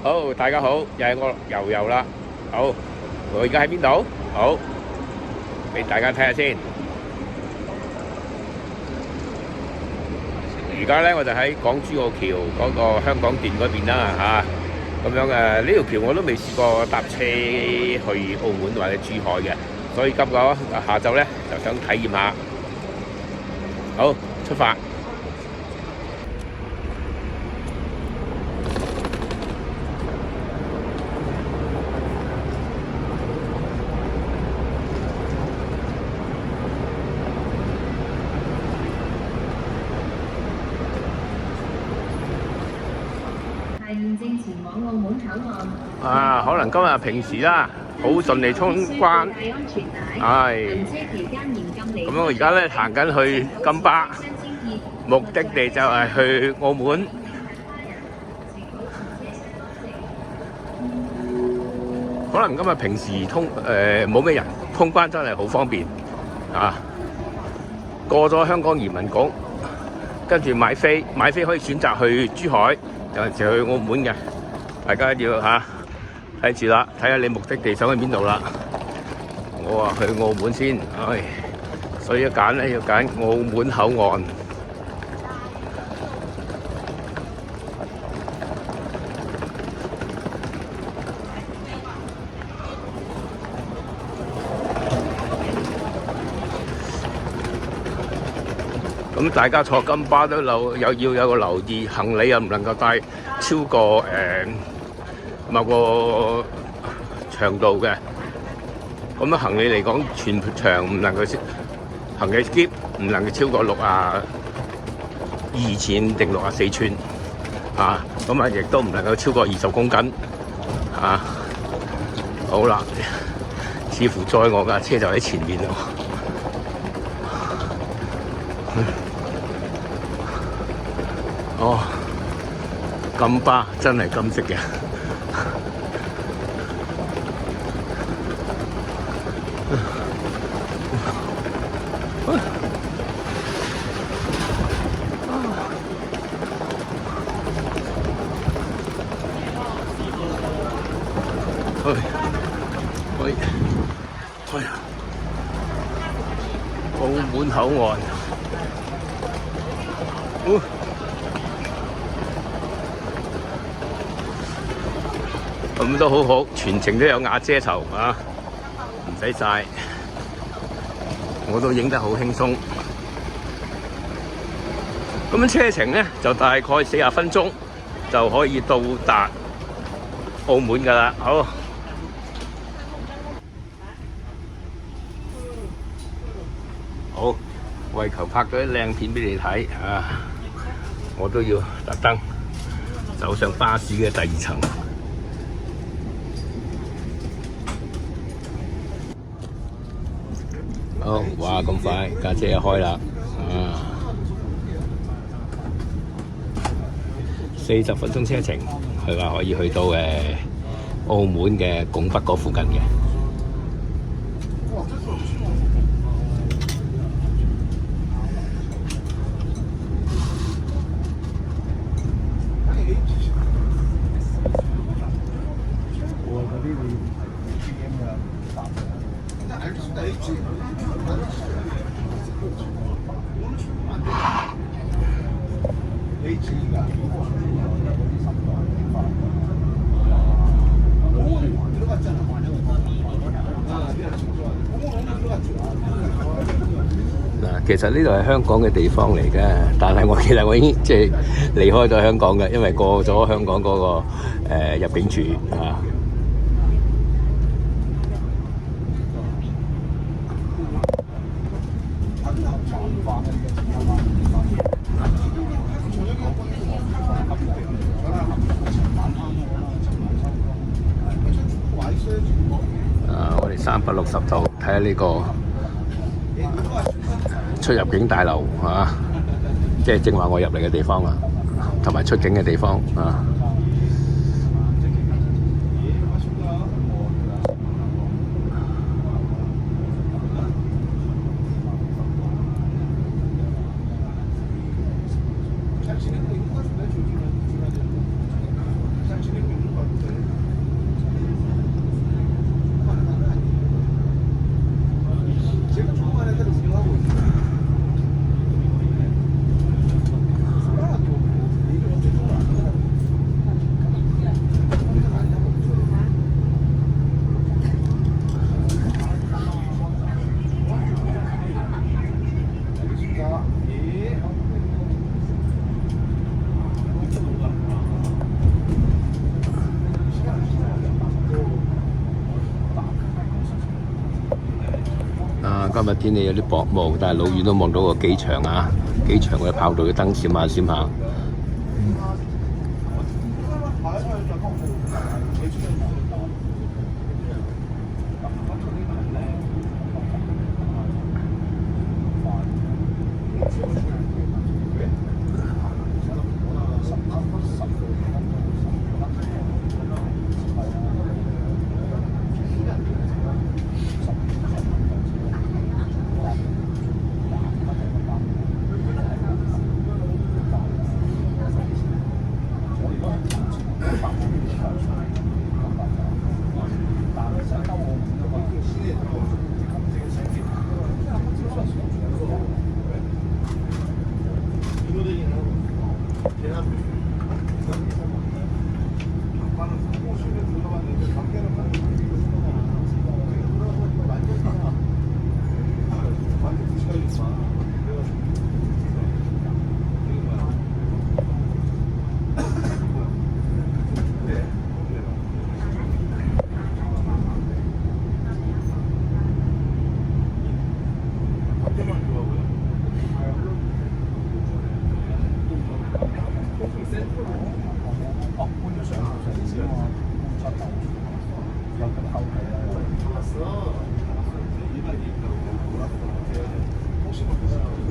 好，大家好，又係我悠悠啦。好，我而家喺邊度？好，俾大家睇下先。而家咧我就喺港珠澳橋嗰個香港段嗰邊啦嚇。咁樣呢條橋我都未試過搭車去澳門或者珠海嘅，所以今個下晝咧就想體驗下。好，出發！現正前往澳門口岸。啊，可能今日平時啦，好順利通關。係。咁樣我而家咧行緊去金巴，目的地就係去澳門。可能今日平時冇咩人，通關真係好方便啊！過咗香港移民局，跟住買飛可以選擇去珠海，有陣時去澳門嘅。大家要睇住啦，睇下你目的地想去邊度啦。我話去澳門先，所以要揀澳門口岸。咁大家坐金巴都要有個留意，行李又唔能夠帶超過某個長度嘅。咁樣行李嚟講，全長唔能夠行李篋唔能夠超過62寸定64寸啊。咁啊，亦都唔能夠超過20公斤啊。好啦，似乎載我架車就喺前面咯。哦，金巴真係金色嘅。澳門口岸。咁都好好，全程都有瓦遮頭啊，唔使曬，我都影得好輕鬆。咁樣車程咧就大概40分鐘就可以到達澳門㗎啦。好，好，為求拍咗啲靚片俾你睇啊，我都要特登走上巴士嘅第2層。好，哇！咁快，架車又開啦，40分鐘車程，佢話可以去到澳門嘅拱北嗰附近嘅。其實呢度係香港嘅地方嚟嘅，但係其實我已經離開咗香港嘅，因為過咗香港嗰個入境處啊。我哋360度睇下呢個出入境大樓啊，即係正話我入嚟嘅地方啊，同埋出境嘅地方啊。今日天氣有啲薄霧，但係老遠都望到個機場啊！機場嘅跑道嘅燈閃下閃下。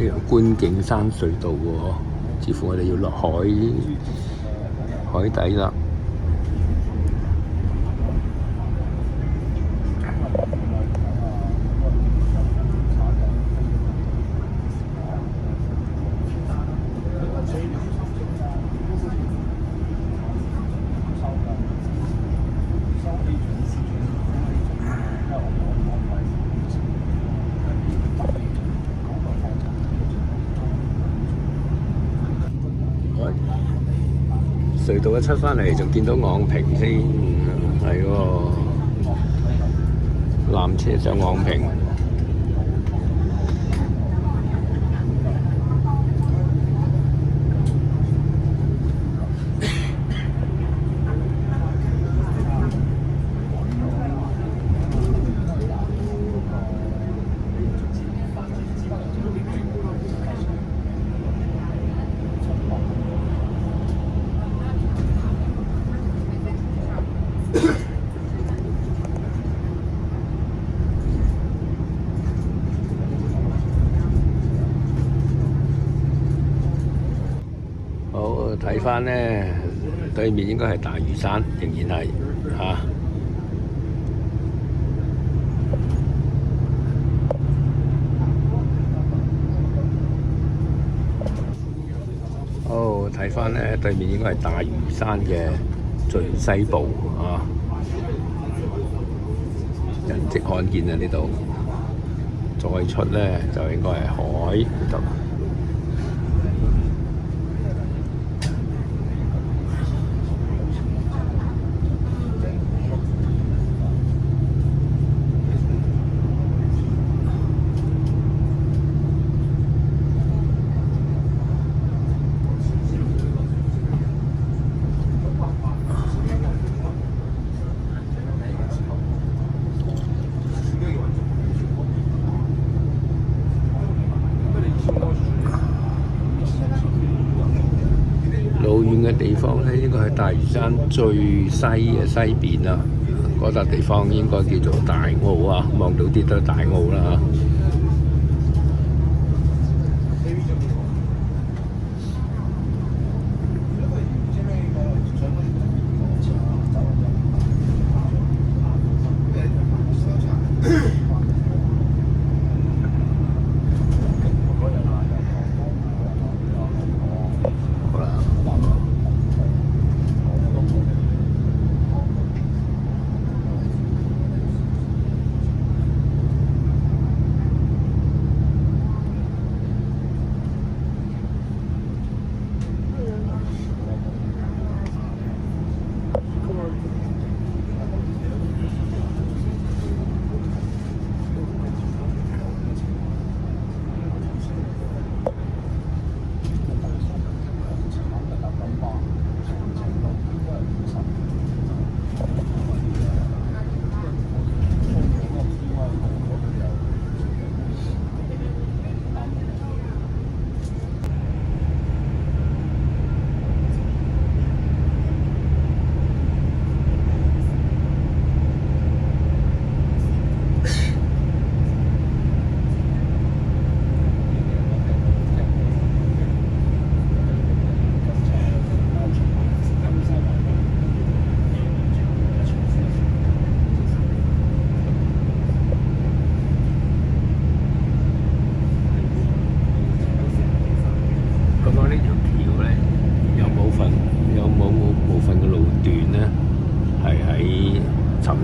呢個觀景山隧道喎，似乎我哋要落海底啦。隧道一出返嚟，仲見到昂坪先，係喎，纜車上昂坪。好，睇返呢，對面應該係大嶼山，仍然係嚇。好，睇返呢，對面應該係大嶼山嘅最西部啊，人跡罕見啊呢度。再出呢，就應該係海度。老遠嘅地方咧，應該係大嶼山最西嘅西邊啦。嗰笪地方應該叫做大澳啊，望到啲都係大澳啦嚇。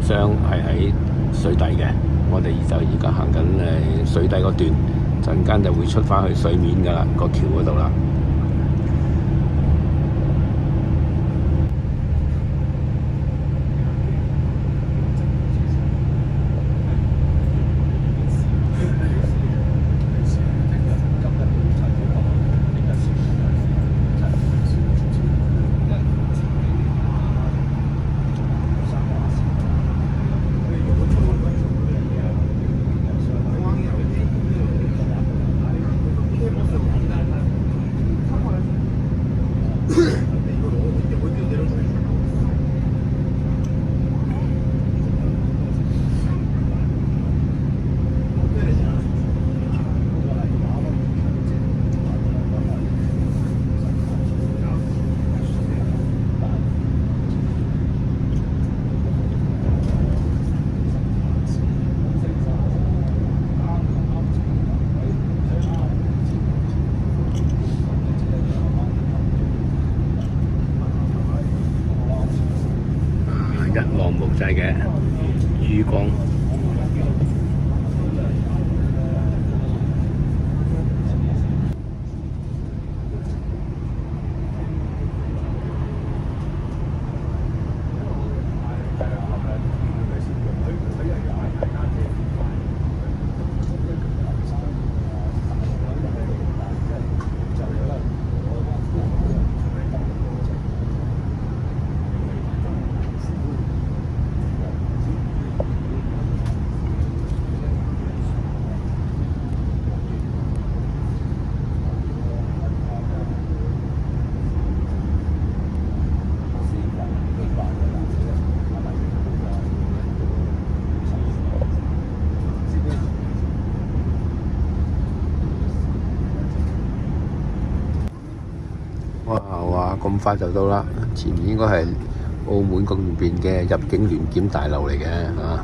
箱係喺水底嘅，我哋就而家行緊水底嗰段，陣間就會出返去水面㗎啦，個橋嗰度啦。一望無際嘅珠江。哇！咁快就到啦，前面應該係澳門嗰邊嘅入境聯檢大樓嚟嘅嚇。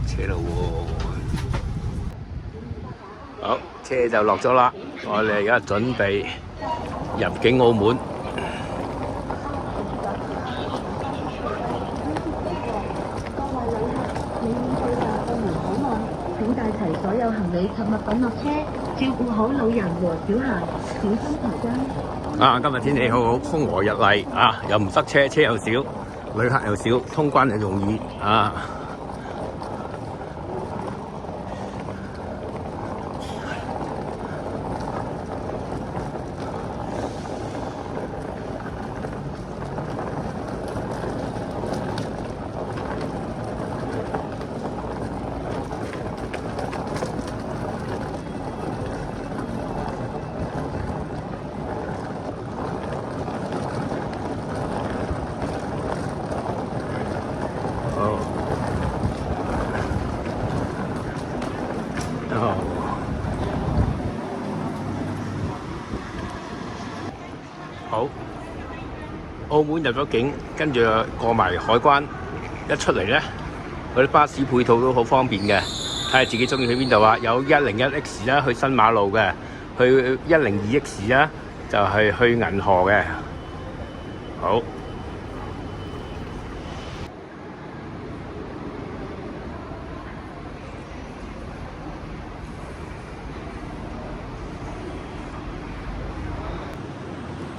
車咯喎。好，車就落咗啦，我哋而家準備入境澳門。請帶齊所有行李及物品落車，照顧好老人和小孩，小心抬桿。啊，今日天氣好好，風和日麗啊，又唔塞車，車又少，旅客又少，通關又容易啊！好，澳門入咗境，跟住過埋海關，一出嚟咧，嗰啲巴士配套都好方便嘅。睇下自己中意去邊度啊！有101X 啦，去新馬路嘅；去102X 啦，就係去銀河嘅。好。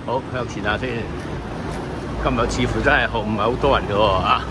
好，向前下先。今日似乎真係唔係好多人嘅喎啊！